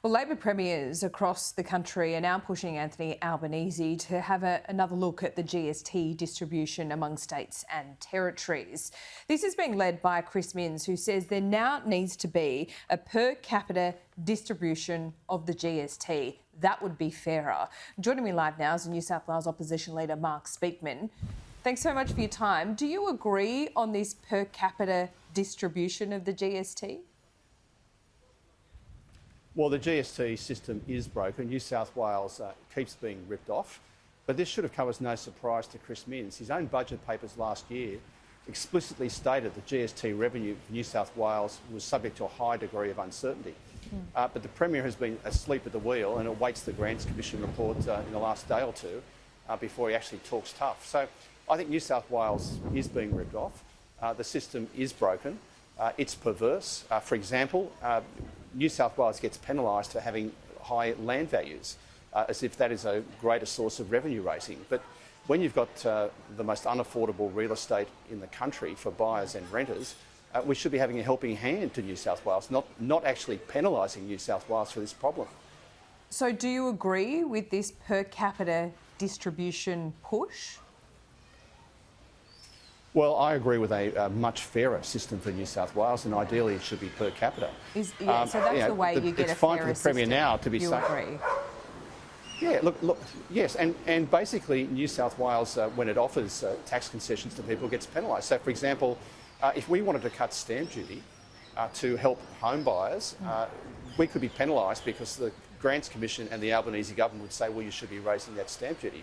Well, Labor premiers across the country are now pushing Anthony Albanese to have another look at the GST distribution among states and territories. This is being led by Chris Minns, who says there now needs to be a per capita distribution of the GST. That would be fairer. Joining me live now is New South Wales Opposition Leader Mark Speakman. Thanks so much for your time. Do you agree on this per capita distribution of the GST? Well, the GST system is broken. New South Wales keeps being ripped off. But this should have come as no surprise to Chris Minns. His own budget papers last year explicitly stated that GST revenue for New South Wales was subject to a high degree of uncertainty. But the Premier has been asleep at the wheel and awaits the Grants Commission report in the last day or two before he actually talks tough. So I think New South Wales is being ripped off. The system is broken. It's perverse. For example, New South Wales gets penalised for having high land values, as if that is a greater source of revenue raising. But when you've got the most unaffordable real estate in the country for buyers and renters, we should be having a helping hand to New South Wales, not actually penalising New South Wales for this problem. So do you agree with this per capita distribution push? Well, I agree with a much fairer system for New South Wales, and ideally it should be per capita. So that's the way you get a fairer system. It's fine for the Premier now to be saying. You agree? Yeah, look, yes, and basically New South Wales, when it offers tax concessions to people, gets penalised. So, for example, if we wanted to cut stamp duty to help home buyers, we could be penalised because the Grants Commission and the Albanese government would say, well, you should be raising that stamp duty.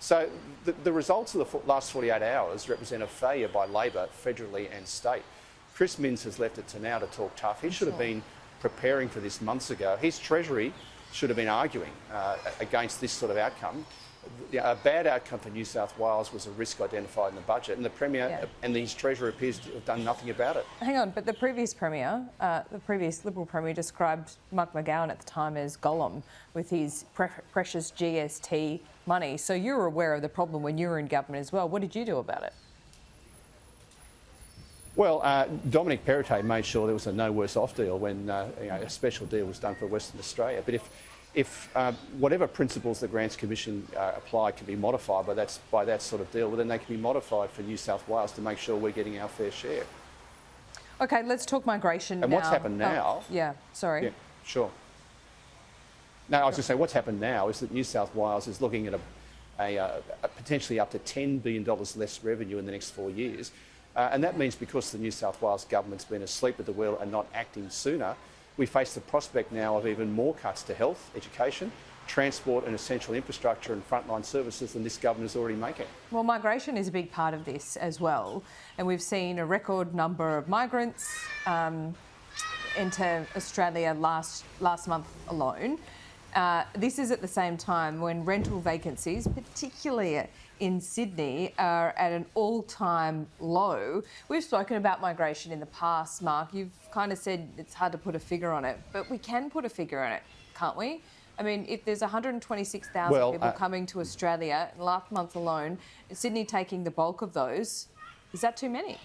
So the results of the last 48 hours represent a failure by Labor, federally and state. Chris Minns has left it to now to talk tough. He should have been preparing for this months ago. His Treasury should have been arguing against this sort of outcome. A bad outcome for New South Wales was a risk identified in the budget, and the Premier and his Treasurer appears to have done nothing about it. Hang on, but the previous Premier, the previous Liberal Premier, described Mark McGowan at the time as Gollum with his precious GST money. So you were aware of the problem when you were in government as well. What did you do about it? Well, Dominic Perrottet made sure there was a no worse off deal when a special deal was done for Western Australia. But if whatever principles the Grants Commission apply can be modified by that sort of deal, well, then they can be modified for New South Wales to make sure we're getting our fair share. OK, let's talk migration now. And what's happened now... Yeah, sorry. Yeah, sure. No, I was going to say what's happened now is that New South Wales is looking at a potentially up to $10 billion less revenue in the next 4 years. And that means because the New South Wales government's been asleep at the wheel and not acting sooner, we face the prospect now of even more cuts to health, education, transport and essential infrastructure and frontline services than this government is already making. Well, migration is a big part of this as well. And we've seen a record number of migrants enter Australia last month alone. This is at the same time when rental vacancies, particularly in Sydney, are at an all-time low. We've spoken about migration in the past, Mark. You've kind of said it's hard to put a figure on it, but we can put a figure on it, can't we? I mean, if there's 126,000 people coming to Australia last month alone, Sydney taking the bulk of those, is that too many?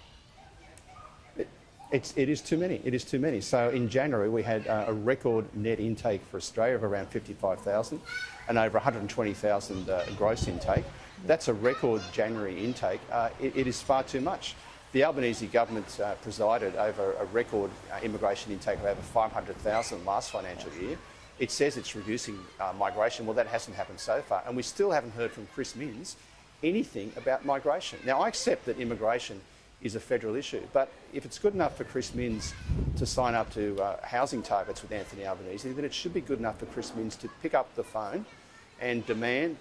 It is too many. It is too many. So in January we had a record net intake for Australia of around 55,000 and over 120,000 gross intake. That's a record January intake. It is far too much. The Albanese government presided over a record immigration intake of over 500,000 last financial year. It says it's reducing migration. Well, that hasn't happened so far. And we still haven't heard from Chris Minns anything about migration. Now, I accept that immigration is a federal issue, but if it's good enough for Chris Minns to sign up to housing targets with Anthony Albanese, then it should be good enough for Chris Minns to pick up the phone and demand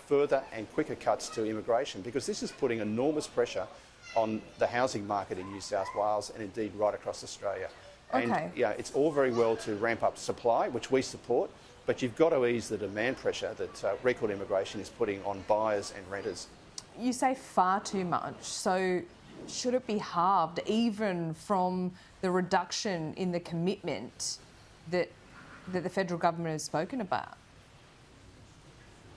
further and quicker cuts to immigration, because this is putting enormous pressure on the housing market in New South Wales and indeed right across Australia. Okay. And it's all very well to ramp up supply, which we support, but you've got to ease the demand pressure that record immigration is putting on buyers and renters. You say far too much, so should it be halved even from the reduction in the commitment that the federal government has spoken about?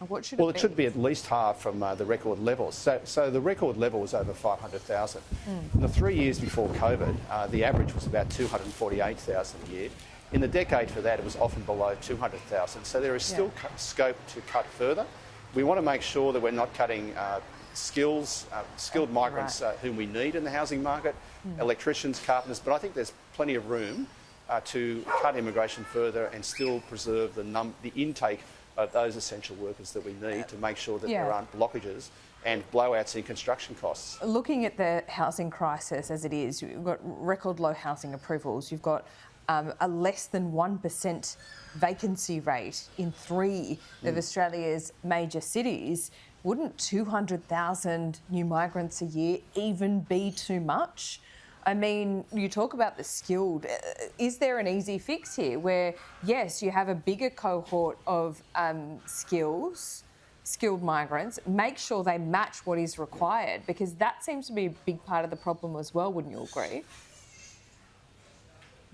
What should it should be at least half from the record levels. So the record level was over 500,000. In the 3 years before COVID, the average was about 248,000 a year. In the decade for that, it was often below 200,000. So there is still scope to cut further. We want to make sure that we're not cutting skilled migrants whom we need in the housing market, electricians, carpenters, but I think there's plenty of room to cut immigration further and still preserve the intake of those essential workers that we need to make sure that there aren't blockages and blowouts in construction costs. Looking at the housing crisis as it is, you've got record low housing approvals, you've got a less than 1% vacancy rate in 3 of Australia's major cities. Wouldn't 200,000 new migrants a year even be too much? I mean, you talk about the skilled. Is there an easy fix here where, yes, you have a bigger cohort of skilled migrants, make sure they match what is required? Because that seems to be a big part of the problem as well, wouldn't you agree?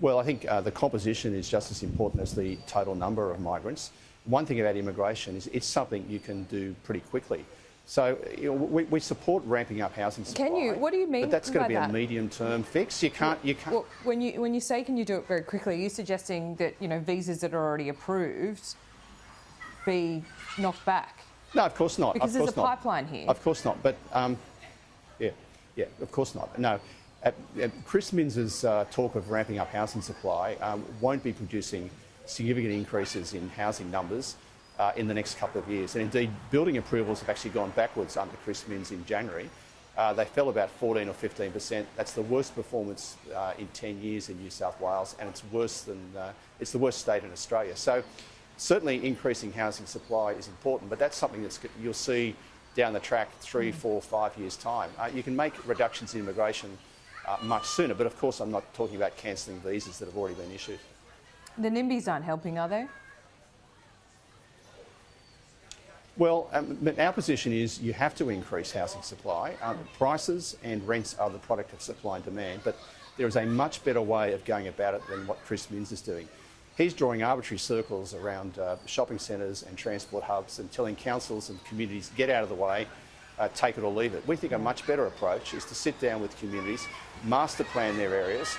Well, I think the composition is just as important as the total number of migrants. One thing about immigration is it's something you can do pretty quickly. So we support ramping up housing supply. Can you? What do you mean? But that's going to be by a medium-term fix. You can't. Well, when you say can you do it very quickly, are you suggesting that visas that are already approved be knocked back? No, of course not. Because there's a pipeline here. Of course not. But yeah, of course not. No. Chris Minns's talk of ramping up housing supply won't be producing significant increases in housing numbers in the next couple of years. And indeed, building approvals have actually gone backwards under Chris Minns in January. They fell about 14 or 15%. That's the worst performance in 10 years in New South Wales, and it's the worst state in Australia. So certainly increasing housing supply is important, but that's something you'll see down the track 3, 4, 5 years' time. You can make reductions in immigration much sooner, but of course I'm not talking about cancelling visas that have already been issued. The NIMBYs aren't helping, are they? Well, our position is you have to increase housing supply. Prices and rents are the product of supply and demand, but there is a much better way of going about it than what Chris Minns is doing. He's drawing arbitrary circles around shopping centres and transport hubs and telling councils and communities, get out of the way, take it or leave it. We think a much better approach is to sit down with communities, master plan their areas.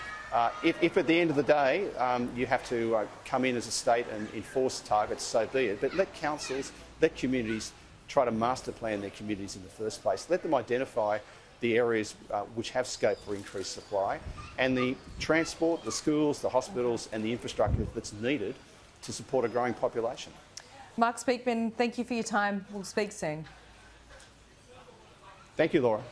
If at the end of the day you have to come in as a state and enforce targets, so be it. But let councils, let communities try to master plan their communities in the first place. Let them identify the areas which have scope for increased supply and the transport, the schools, the hospitals and the infrastructure that's needed to support a growing population. Mark Speakman, thank you for your time. We'll speak soon. Thank you, Laura.